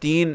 3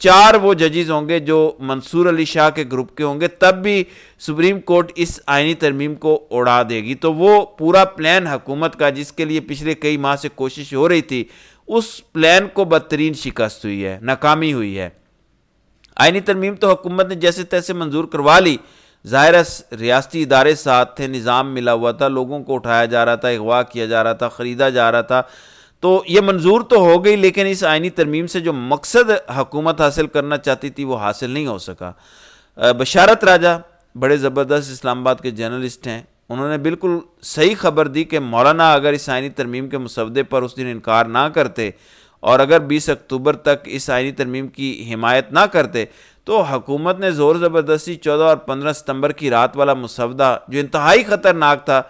4 وہ ججز ہوں گے جو منصور علی شاہ کے گروپ کے ہوں گے، تب بھی سپریم کورٹ اس آئینی ترمیم کو اڑا دے گی۔ تو وہ پورا پلان حکومت کا جس کے لیے پچھلے کئی ماہ سے کوشش ہو رہی تھی، اس پلان کو بدترین شکست ہوئی ہے، ناکامی ہوئی ہے۔ آئینی ترمیم تو حکومت نے جیسے تیسے منظور کروا لی، ظاہر ہے ریاستی ادارے ساتھ تھے، نظام ملا ہوا تھا، لوگوں کو اٹھایا جا رہا تھا، اغوا کیا جا رہا تھا، خریدا جا رہا تھا، تو یہ منظور تو ہو گئی، لیکن اس آئینی ترمیم سے جو مقصد حکومت حاصل کرنا چاہتی تھی وہ حاصل نہیں ہو سکا۔ بشارت راجہ بڑے زبردست اسلام آباد کے جرنلسٹ ہیں، انہوں نے بالکل صحیح خبر دی کہ مولانا اگر اس آئینی ترمیم کے مسودے پر اس دن انکار نہ کرتے اور اگر 20 اکتوبر تک اس آئینی ترمیم کی حمایت نہ کرتے تو حکومت نے زور زبردستی 14 اور 15 ستمبر کی رات والا مسودہ جو انتہائی خطرناک تھا،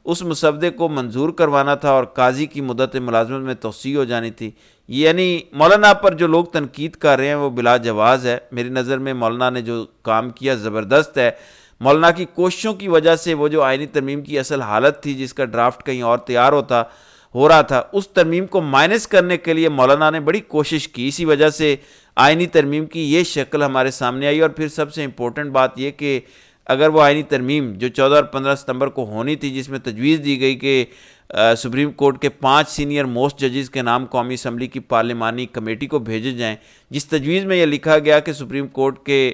اس مسودے کو منظور کروانا تھا اور قاضی کی مدت ملازمت میں توسیع ہو جانی تھی۔ یعنی مولانا پر جو لوگ تنقید کر رہے ہیں وہ بلا جواز ہے۔ میری نظر میں مولانا نے جو کام کیا زبردست ہے۔ مولانا کی کوششوں کی وجہ سے وہ جو آئینی ترمیم کی اصل حالت تھی جس کا ڈرافٹ کہیں اور تیار ہو رہا تھا، اس ترمیم کو مائنس کرنے کے لیے مولانا نے بڑی کوشش کی، اسی وجہ سے آئینی ترمیم کی یہ شکل ہمارے سامنے آئی۔ اور پھر سب سے امپورٹنٹ بات یہ کہ اگر وہ آئینی ترمیم جو 14 اور 15 ستمبر کو ہونی تھی، جس میں تجویز دی گئی کہ سپریم کورٹ کے 5 سینئر موسٹ ججز کے نام قومی اسمبلی کی پارلیمانی کمیٹی کو بھیجے جائیں، جس تجویز میں یہ لکھا گیا کہ سپریم کورٹ کے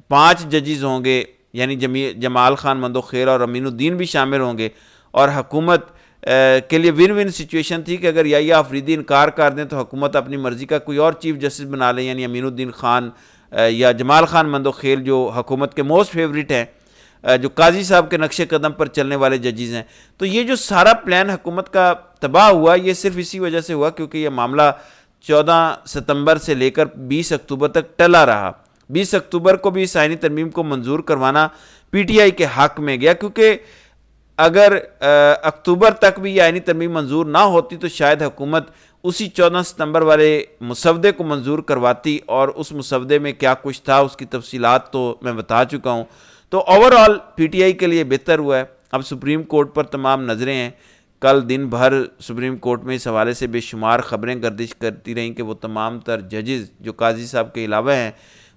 5 ججز ہوں گے، یعنی جمال خان مندوخیل اور امین الدین بھی شامل ہوں گے، اور حکومت کے لیے ون ون سچویشن تھی کہ اگر یحییٰ آفریدی انکار کر دیں تو حکومت اپنی مرضی کا کوئی اور چیف جسٹس بنا لے، یعنی امین الدین خان یا جمال خان مندوخیل جو حکومت کے موسٹ فیوریٹ ہیں، جو قاضی صاحب کے نقش قدم پر چلنے والے ججز ہیں۔ تو یہ جو سارا پلان حکومت کا تباہ ہوا، یہ صرف اسی وجہ سے ہوا کیونکہ یہ معاملہ 14 ستمبر سے لے کر 20 اکتوبر تک ٹلا رہا۔ 20 اکتوبر کو بھی اس آئینی ترمیم کو منظور کروانا پی ٹی آئی کے حق میں گیا، کیونکہ اگر اکتوبر تک بھی یہ آئینی ترمیم منظور نہ ہوتی تو شاید حکومت اسی 14 ستمبر والے مسودے کو منظور کرواتی، اور اس مسودے میں کیا کچھ تھا اس کی تفصیلات تو میں بتا چکا ہوں۔ تو اوورآل پی ٹی آئی کے لیے بہتر ہوا ہے۔ اب سپریم کورٹ پر تمام نظریں ہیں۔ کل دن بھر سپریم کورٹ میں اس حوالے سے بے شمار خبریں گردش کرتی رہیں کہ وہ تمام تر ججز جو قاضی صاحب کے علاوہ ہیں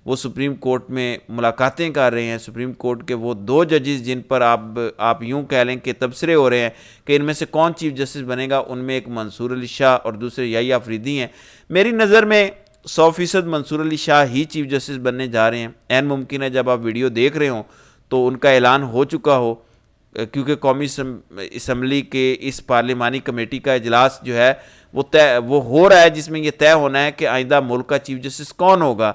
وہ سپریم کورٹ میں ملاقاتیں کر رہے ہیں۔ سپریم کورٹ کے وہ 2 ججز جن پر آپ یوں کہہ لیں کہ تبصرے ہو رہے ہیں کہ ان میں سے کون چیف جسٹس بنے گا، ان میں ایک منصور علی شاہ اور دوسرے یحییٰ آفریدی ہیں۔ میری نظر میں 100% منصور علی شاہ ہی چیف جسٹس بننے جا رہے ہیں۔ عین ممکن ہے جب آپ ویڈیو دیکھ رہے ہوں تو ان کا اعلان ہو چکا ہو، کیونکہ قومی اسمبلی کے اس پارلیمانی کمیٹی کا اجلاس جو ہے وہ ہو رہا ہے، جس میں یہ طے ہونا ہے کہ آئندہ ملک کا چیف جسٹس کون ہوگا۔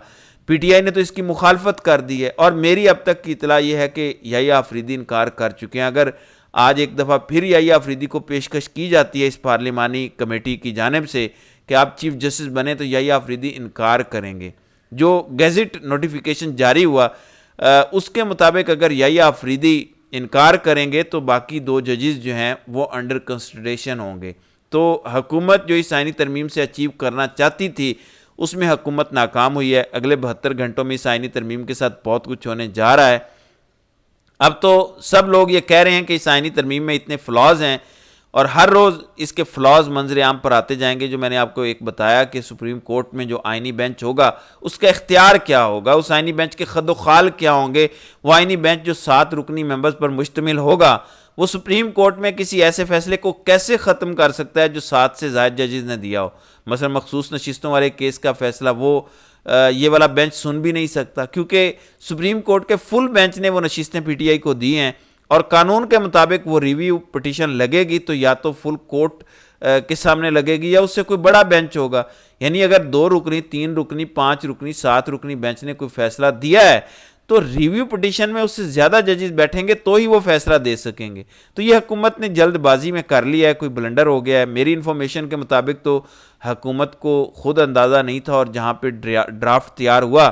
پی ٹی آئی نے تو اس کی مخالفت کر دی ہے، اور میری اب تک کی اطلاع یہ ہے کہ یحییٰ آفریدی انکار کر چکے ہیں۔ اگر آج ایک دفعہ پھر یحییٰ آفریدی کو پیشکش کی جاتی ہے اس پارلیمانی کمیٹی کی جانب سے کہ آپ چیف جسٹس بنیں تو یحییٰ آفریدی انکار کریں گے۔ جو گیزٹ نوٹیفیکیشن جاری ہوا اس کے مطابق اگر یحییٰ آفریدی انکار کریں گے تو باقی 2 ججز جو ہیں وہ انڈر کنسیڈریشن ہوں گے۔ تو حکومت جو اس آئینی ترمیم سے اچیو کرنا چاہتی تھی اس میں حکومت ناکام ہوئی ہے۔ اگلے 72 گھنٹوں میں اس آئینی ترمیم کے ساتھ بہت کچھ ہونے جا رہا ہے۔ اب تو سب لوگ یہ کہہ رہے ہیں کہ اس آئینی ترمیم میں اتنے فلاز ہیں، اور ہر روز اس کے فلاز منظر عام پر آتے جائیں گے۔ جو میں نے آپ کو ایک بتایا کہ سپریم کورٹ میں جو آئینی بینچ ہوگا اس کا اختیار کیا ہوگا، اس آئینی بینچ کے خد و خال کیا ہوں گے۔ وہ آئینی بینچ جو 7 رکنی ممبرز پر مشتمل ہوگا وہ سپریم کورٹ میں کسی ایسے فیصلے کو کیسے ختم کر سکتا ہے جو 7 سے زائد ججز نے دیا ہو۔ مثلا مخصوص نشستوں والے کیس کا فیصلہ وہ یہ والا بینچ سن بھی نہیں سکتا، کیونکہ سپریم کورٹ کے فل بینچ نے وہ نشستیں پی ٹی آئی کو دی ہیں، اور قانون کے مطابق وہ ریویو پٹیشن لگے گی تو یا تو فل کورٹ کے سامنے لگے گی یا اس سے کوئی بڑا بینچ ہوگا۔ یعنی اگر 2 رکنی 3 رکنی 5 رکنی 7 رکنی بینچ نے کوئی فیصلہ دیا ہے تو ریویو پٹیشن میں اس سے زیادہ ججز بیٹھیں گے تو ہی وہ فیصلہ دے سکیں گے۔ تو یہ حکومت نے جلد بازی میں کر لیا ہے، کوئی بلنڈر ہو گیا ہے۔ میری انفارمیشن کے مطابق تو حکومت کو خود اندازہ نہیں تھا، اور جہاں پہ ڈرافٹ تیار ہوا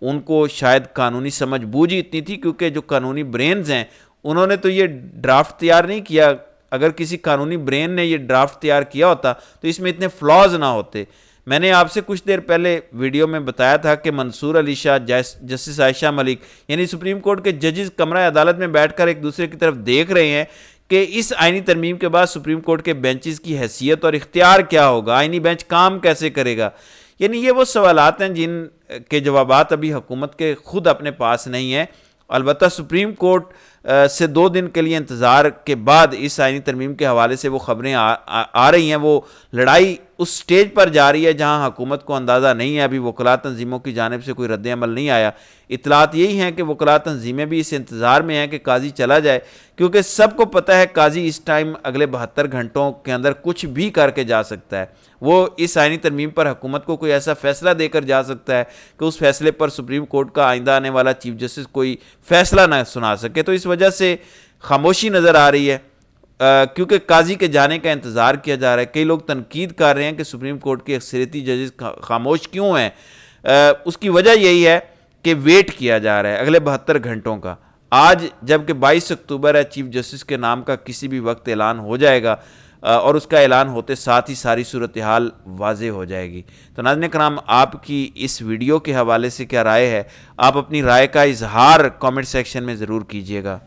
ان کو شاید قانونی سمجھ بوجھ ہی اتنی تھی، کیونکہ جو قانونی برینز ہیں انہوں نے تو یہ ڈرافٹ تیار نہیں کیا۔ اگر کسی قانونی برین نے یہ ڈرافٹ تیار کیا ہوتا تو اس میں اتنے فلاز نہ ہوتے۔ میں نے آپ سے کچھ دیر پہلے ویڈیو میں بتایا تھا کہ منصور علی شاہ، جسٹس عائشہ ملک، یعنی سپریم کورٹ کے ججز کمرہ عدالت میں بیٹھ کر ایک دوسرے کی طرف دیکھ رہے ہیں کہ اس آئینی ترمیم کے بعد سپریم کورٹ کے بینچز کی حیثیت اور اختیار کیا ہوگا، آئینی بینچ کام کیسے کرے گا۔ یعنی یہ وہ سوالات ہیں جن کے جوابات ابھی حکومت کے خود اپنے پاس نہیں ہیں. البتہ سپریم کورٹ سے 2 دن کے لیے انتظار کے بعد اس آئینی ترمیم کے حوالے سے وہ خبریں آ رہی ہیں. وہ لڑائی اس سٹیج پر جاری ہے جہاں حکومت کو اندازہ نہیں ہے, ابھی وکلاء تنظیموں کی جانب سے کوئی رد عمل نہیں آیا. اطلاعات یہی ہیں کہ وکلاء تنظیمیں بھی اس انتظار میں ہیں کہ قاضی چلا جائے, کیونکہ سب کو پتہ ہے قاضی اس ٹائم اگلے 72 گھنٹوں کے اندر کچھ بھی کر کے جا سکتا ہے. وہ اس آئینی ترمیم پر حکومت کو کوئی ایسا فیصلہ دے کر جا سکتا ہے کہ اس فیصلے پر سپریم کورٹ کا آئندہ آنے والا چیف جسٹس کوئی فیصلہ نہ سنا سکے. تو اس وجہ سے خاموشی نظر آ رہی ہے, کیونکہ قاضی کے جانے کا انتظار کیا جا رہا ہے. کئی لوگ تنقید کر رہے ہیں کہ سپریم کورٹ کے اکثریتی ججز خاموش کیوں ہیں. اس کی وجہ یہی ہے کہ ویٹ کیا جا رہا ہے اگلے 72 گھنٹوں کا. آج جبکہ 22 اکتوبر ہے, چیف جسٹس کے نام کا کسی بھی وقت اعلان ہو جائے گا, اور اس کا اعلان ہوتے ساتھ ہی ساری صورتحال واضح ہو جائے گی. تو ناظرین کرام, آپ کی اس ویڈیو کے حوالے سے کیا رائے ہے؟ آپ اپنی رائے کا اظہار کامنٹ سیکشن میں ضرور کیجیے گا.